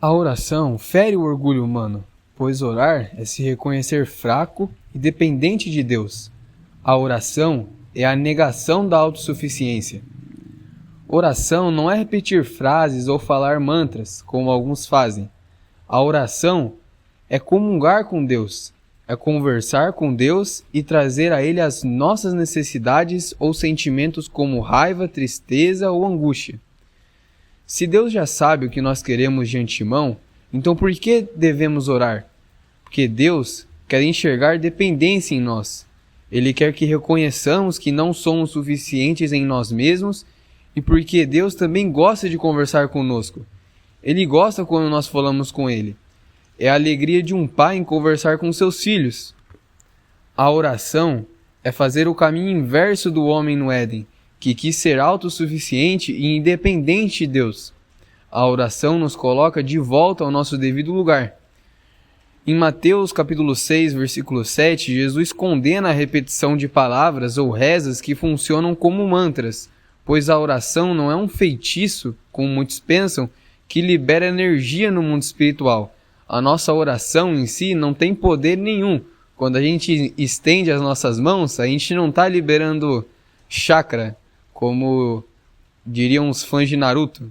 A oração fere o orgulho humano, pois orar é se reconhecer fraco e dependente de Deus. A oração é a negação da autossuficiência. Oração não é repetir frases ou falar mantras, como alguns fazem. A oração é comungar com Deus, é conversar com Deus e trazer a Ele as nossas necessidades ou sentimentos como raiva, tristeza ou angústia. Se Deus já sabe o que nós queremos de antemão, então por que devemos orar? Porque Deus quer enxergar dependência em nós. Ele quer que reconheçamos que não somos suficientes em nós mesmos e porque Deus também gosta de conversar conosco. Ele gosta quando nós falamos com Ele. É a alegria de um pai em conversar com seus filhos. A oração é fazer o caminho inverso do homem no Éden, que quis ser autossuficiente e independente de Deus. A oração nos coloca de volta ao nosso devido lugar. Em Mateus capítulo 6, versículo 7, Jesus condena a repetição de palavras ou rezas que funcionam como mantras, pois a oração não é um feitiço, como muitos pensam, que libera energia no mundo espiritual. A nossa oração em si não tem poder nenhum. Quando a gente estende as nossas mãos, a gente não está liberando chakra, como diriam os fãs de Naruto.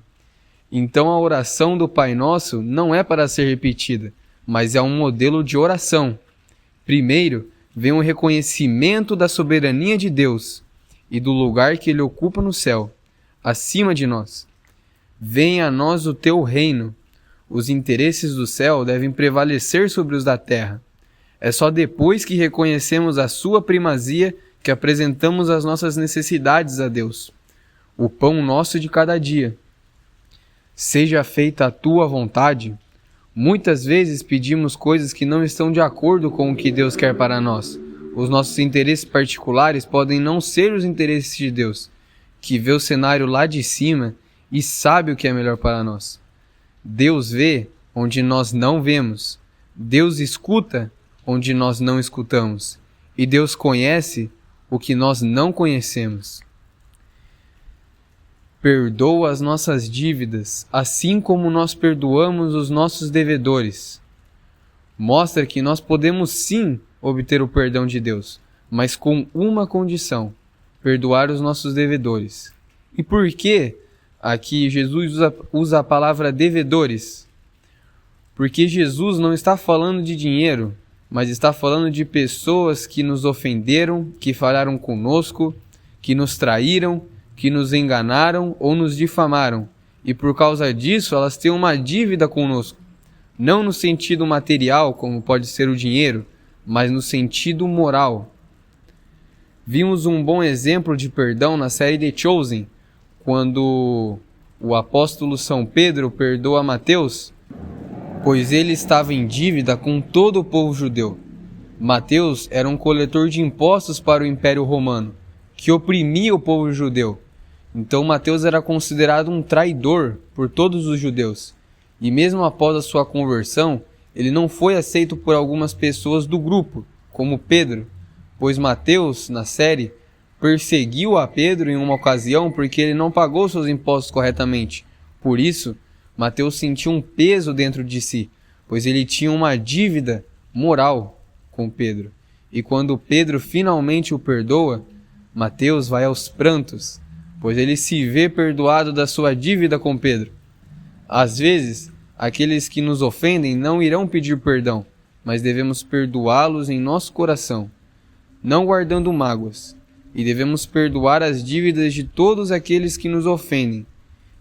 Então a oração do Pai Nosso não é para ser repetida, mas é um modelo de oração. Primeiro, vem o reconhecimento da soberania de Deus e do lugar que Ele ocupa no céu, acima de nós. Venha a nós o teu reino. Os interesses do céu devem prevalecer sobre os da terra. É só depois que reconhecemos a sua primazia que apresentamos as nossas necessidades a Deus. O pão nosso de cada dia. Seja feita a tua vontade. Muitas vezes pedimos coisas que não estão de acordo com o que Deus quer para nós. Os nossos interesses particulares podem não ser os interesses de Deus, que vê o cenário lá de cima e sabe o que é melhor para nós. Deus vê onde nós não vemos. Deus escuta onde nós não escutamos. E Deus conhece o que nós não conhecemos. Perdoa as nossas dívidas, assim como nós perdoamos os nossos devedores. Mostra que nós podemos sim obter o perdão de Deus, mas com uma condição: perdoar os nossos devedores. E por que aqui Jesus usa a palavra devedores? Porque Jesus não está falando de dinheiro, mas está falando de pessoas que nos ofenderam, que falharam conosco, que nos traíram, que nos enganaram ou nos difamaram. E por causa disso, elas têm uma dívida conosco. Não no sentido material, como pode ser o dinheiro, mas no sentido moral. Vimos um bom exemplo de perdão na série The Chosen, quando o apóstolo São Pedro perdoa Mateus, pois ele estava em dívida com todo o povo judeu. Mateus era um coletor de impostos para o Império Romano, que oprimia o povo judeu. Então Mateus era considerado um traidor por todos os judeus. E mesmo após a sua conversão, ele não foi aceito por algumas pessoas do grupo, como Pedro, pois Mateus, na série, perseguiu a Pedro em uma ocasião porque ele não pagou seus impostos corretamente. Por isso, Mateus sentiu um peso dentro de si, pois ele tinha uma dívida moral com Pedro. E quando Pedro finalmente o perdoa, Mateus vai aos prantos, pois ele se vê perdoado da sua dívida com Pedro. Às vezes, aqueles que nos ofendem não irão pedir perdão, mas devemos perdoá-los em nosso coração, não guardando mágoas, e devemos perdoar as dívidas de todos aqueles que nos ofendem,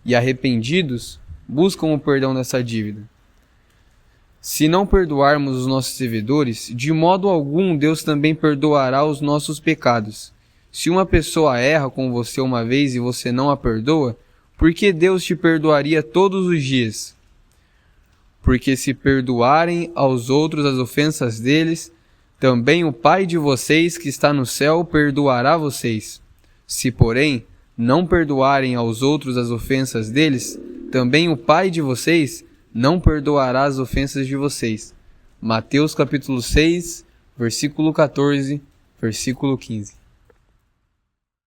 e arrependidos, buscam o perdão dessa dívida. Se não perdoarmos os nossos devedores, de modo algum Deus também perdoará os nossos pecados. Se uma pessoa erra com você uma vez e você não a perdoa, por que Deus te perdoaria todos os dias? Porque se perdoarem aos outros as ofensas deles, também o Pai de vocês que está no céu perdoará vocês. Se, porém, não perdoarem aos outros as ofensas deles, também o Pai de vocês não perdoará as ofensas de vocês. Mateus capítulo 6, versículo 14, versículo 15.